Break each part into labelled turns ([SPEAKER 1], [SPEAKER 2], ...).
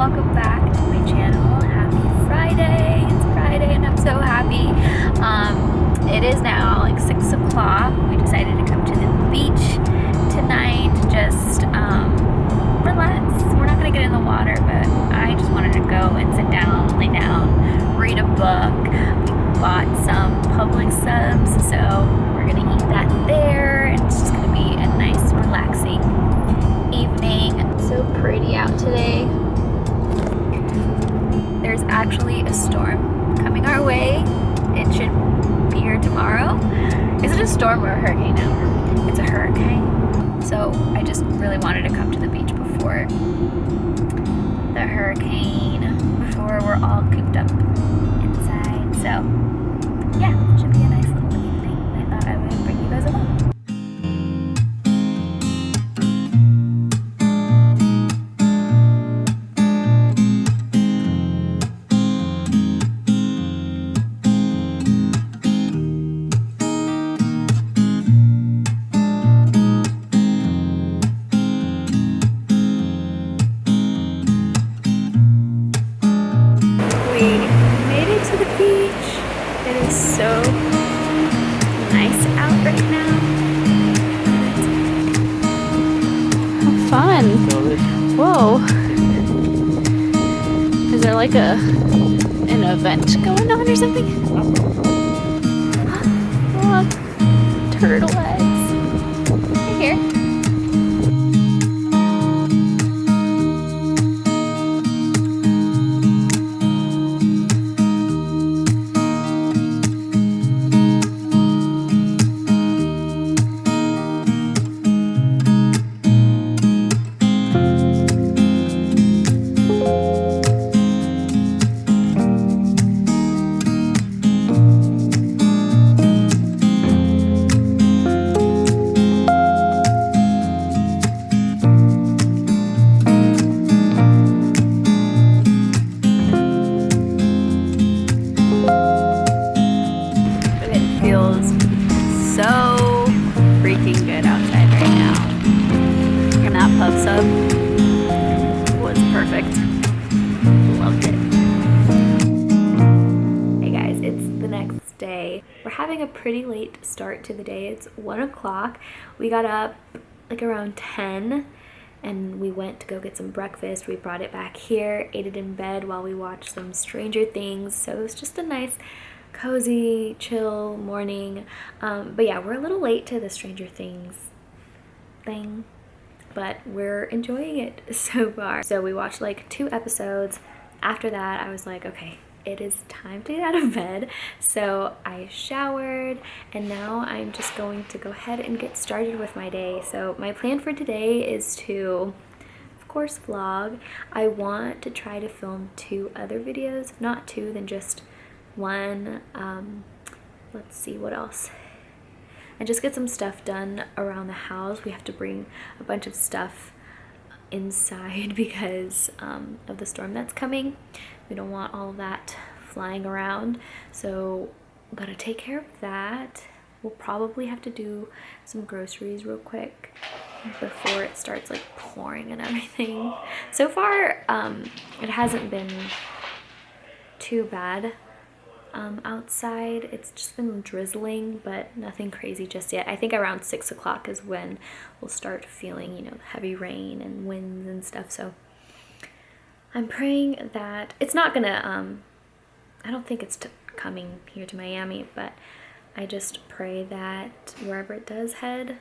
[SPEAKER 1] welcome back to my channel. Happy Friday. It's Friday and I'm so happy. It is now like 6 o'clock. We decided to come to the beach tonight, just relax. We're not going to get in the water, but I just wanted to go and sit down, lay down, read a book. We bought some Publix subs, so we're going to eat that there, and it's just going to be a nice, relaxing evening. It's so pretty out today. There's actually a storm coming our way. It should be here tomorrow. Is it a storm or a hurricane now? It's a hurricane. So I just really wanted to come to the beach before the hurricane, before we're all cooped up inside. So yeah, it should be a nice little evening. I thought I would bring you guys along. So nice out right now. How fun. Whoa. Is there like an event going on or something? Oh, turtle eggs. Right here. So freaking good outside right now. And that pub sub was perfect. Loved it. Hey guys, it's the next day. We're having a pretty late start to the day. It's 1 o'clock. We got up like around 10 and we went to go get some breakfast. We brought it back here, ate it in bed while we watched some Stranger Things. So it was just a nice cozy, chill morning. But yeah, we're a little late to the Stranger Things thing, but we're enjoying it so far. So we watched like 2 episodes. After that, I was like, okay, it is time to get out of bed. So I showered and now I'm just going to go ahead and get started with my day. So my plan for today is to, of course, vlog. I want to try to film 2 other videos, if not 2, then just 1. Let's see what else, and just get some stuff done around the house. We have to bring a bunch of stuff inside because of the storm that's coming. We don't want all of that flying around, so I'm gonna take care of that. We'll probably have to do some groceries real quick before it starts like pouring and everything. So far it hasn't been too bad outside. It's just been drizzling, but nothing crazy just yet. I think around 6 o'clock is when we'll start feeling, you know, heavy rain and winds and stuff. So I'm praying that it's not gonna, I don't think it's coming here to Miami, but I just pray that wherever it does head,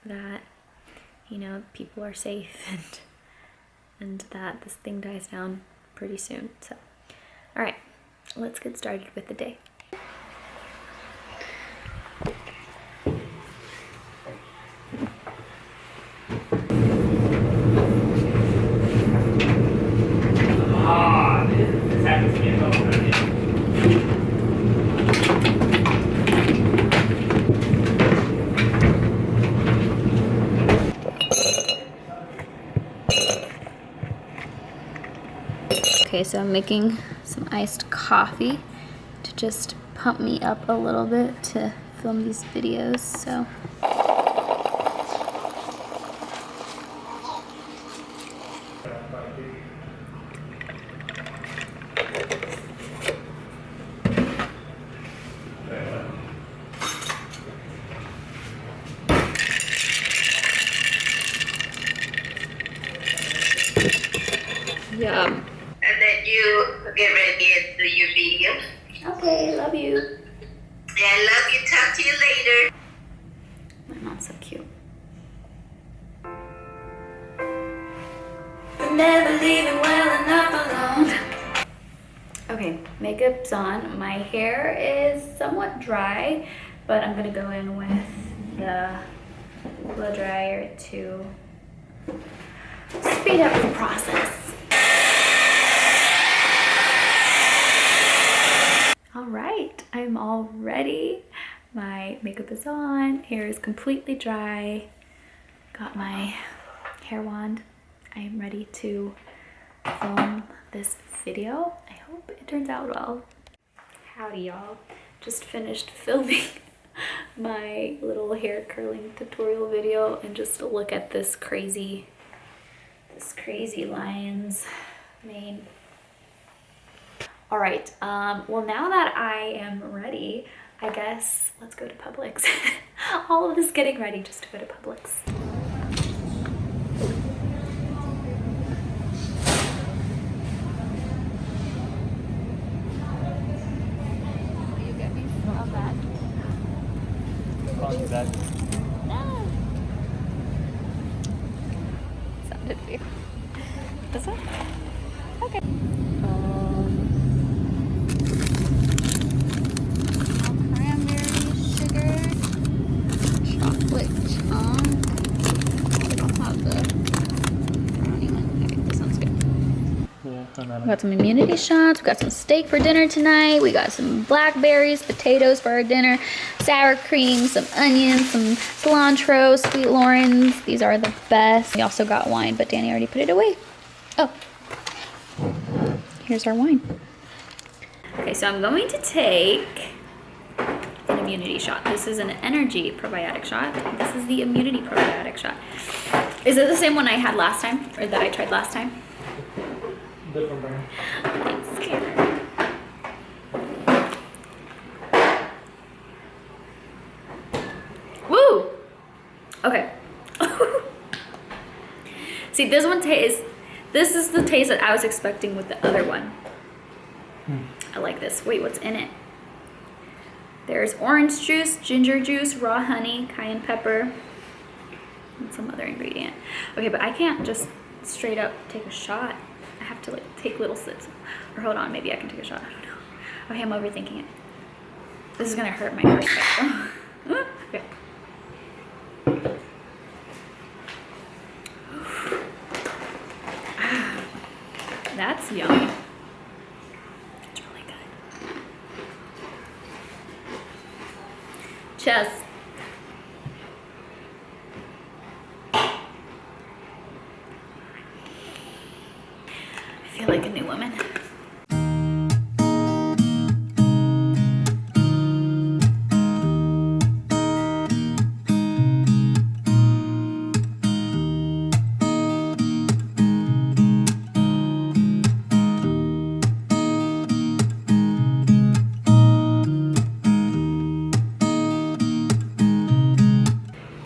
[SPEAKER 1] that, you know, people are safe and that this thing dies down pretty soon. So, all right. Let's get started with the day. Okay, so I'm making some iced coffee to just pump me up a little bit to film these videos. So Yum.
[SPEAKER 2] And then you get ready and do your video.
[SPEAKER 1] Okay, love you.
[SPEAKER 2] Yeah, I love you. Talk to you later.
[SPEAKER 1] My mom's so cute. Never leaving well enough alone. Okay, makeup's on. My hair is somewhat dry, but I'm gonna go in with the blow dryer to speed up the process. All right, I'm all ready. My makeup is on, hair is completely dry. Got my hair wand. I am ready to film this video. I hope it turns out well. Howdy y'all. Just finished filming my little hair curling tutorial video, and just look at this crazy lion's mane. All right, well, now that I am ready, I guess let's go to Publix. All of this getting ready just to go to Publix.
[SPEAKER 3] That.
[SPEAKER 1] No. Sounded weird. This one? Okay. Cranberry sugar, chocolate chunk. I don't have the brownie one. Okay, this sounds good.
[SPEAKER 3] Yeah,
[SPEAKER 1] We got some immunity shots. We got some steak for dinner tonight. We got some blackberries, potatoes for our dinner, sour cream, some onions, some cilantro, sweet Lawrence. These are the best. We also got wine, but Danny already put it away. Oh, here's our wine. Okay, so I'm going to take an immunity shot. This is an energy probiotic shot. This is the immunity probiotic shot. Is it the same one I had last time, or that I tried last time?
[SPEAKER 3] different brand.
[SPEAKER 1] Thanks, Karen. Woo! Okay. See, this one tastes, this is the taste that I was expecting with the other one. I like this. Wait, what's in it? There's orange juice, ginger juice, raw honey, cayenne pepper, and some other ingredient. Okay, but I can't just straight up take a shot. I have to like take little sips. Or hold on, maybe I can take a shot. I don't know. Okay, I'm overthinking it. This is gonna hurt my eyesight. Okay. That's yummy. It's really good. Cheers. I feel like a new woman.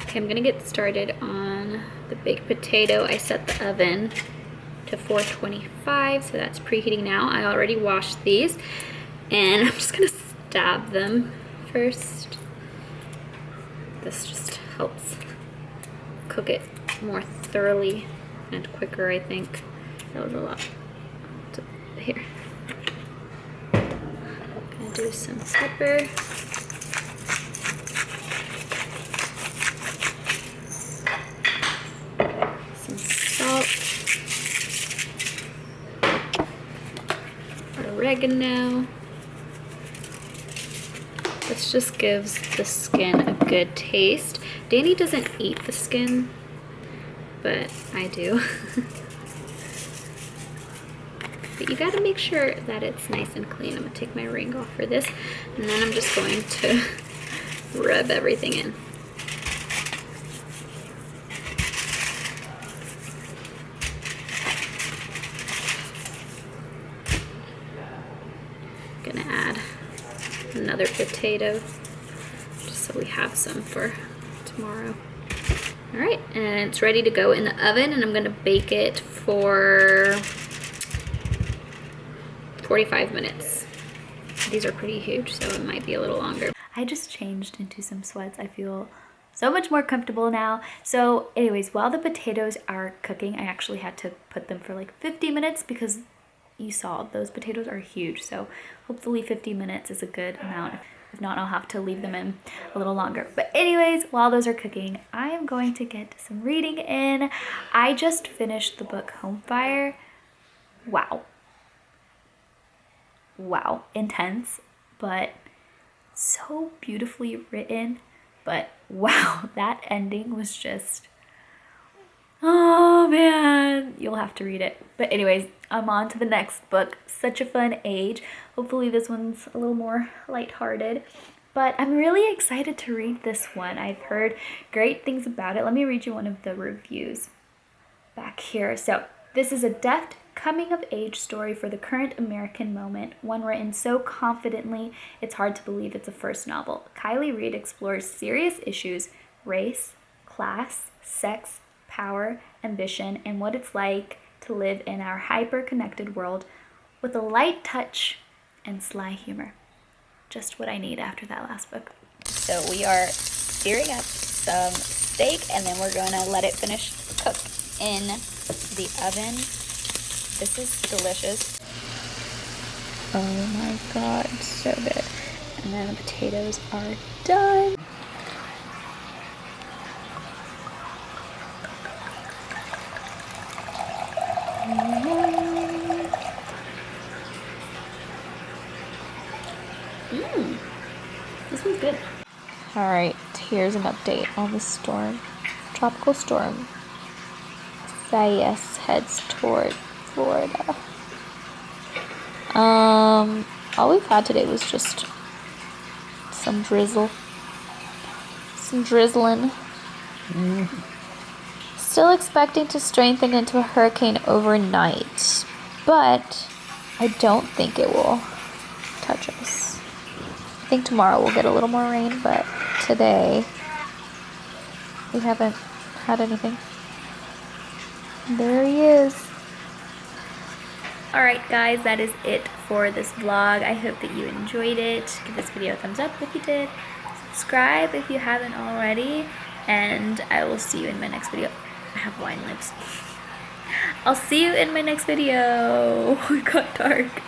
[SPEAKER 1] Okay, I'm gonna get started on the baked potato. I set the oven to 425, so that's preheating now. I already washed these, and I'm just gonna stab them first. This just helps cook it more thoroughly and quicker, I think. That was a lot. Here. Gonna do some pepper. Oregano. This just gives the skin a good taste. Danny doesn't eat the skin, but I do. But you gotta make sure that it's nice and clean. I'm gonna take my ring off for this, and then I'm just going to rub everything in. Gonna add another potato just so we have some for tomorrow. All right, and it's ready to go in the oven, and I'm gonna bake it for 45 minutes. These are pretty huge, so it might be a little longer. I just changed into some sweats. I feel so much more comfortable now. So anyways, while the potatoes are cooking, I actually had to put them for like 50 minutes because you saw those potatoes are huge. So hopefully 50 minutes is a good amount. If not, I'll have to leave them in a little longer. But anyways, while those are cooking, I am going to get some reading in. I just finished the book Home Fire. Wow. Wow, intense, but so beautifully written. But wow, that ending was just, oh man, you'll have to read it. But anyways, I'm on to the next book, Such a Fun Age. Hopefully this one's a little more lighthearted. But I'm really excited to read this one. I've heard great things about it. Let me read you one of the reviews back here. So this is a deft coming-of-age story for the current American moment, one written so confidently it's hard to believe it's a first novel. Kiley Reid explores serious issues, race, class, sex, power, ambition, and what it's like to live in our hyper-connected world with a light touch and sly humor. Just what I need after that last book. So we are searing up some steak, and then we're going to let it finish cook in the oven. This is delicious. Oh my god, so good. And then the potatoes are done. This one's good. Alright, here's an update on the storm. Tropical storm Isaias heads toward Florida. All we've had today was just some drizzle. Some drizzling. Still expecting to strengthen into a hurricane overnight, but I don't think it will touch us. I think tomorrow we'll get a little more rain, but today we haven't had anything. There he is. Alright guys, that is it for this vlog. I hope that you enjoyed it. Give this video a thumbs up if you did. Subscribe if you haven't already. And I will see you in my next video. I have wine lips. I'll see you in my next video. It got dark.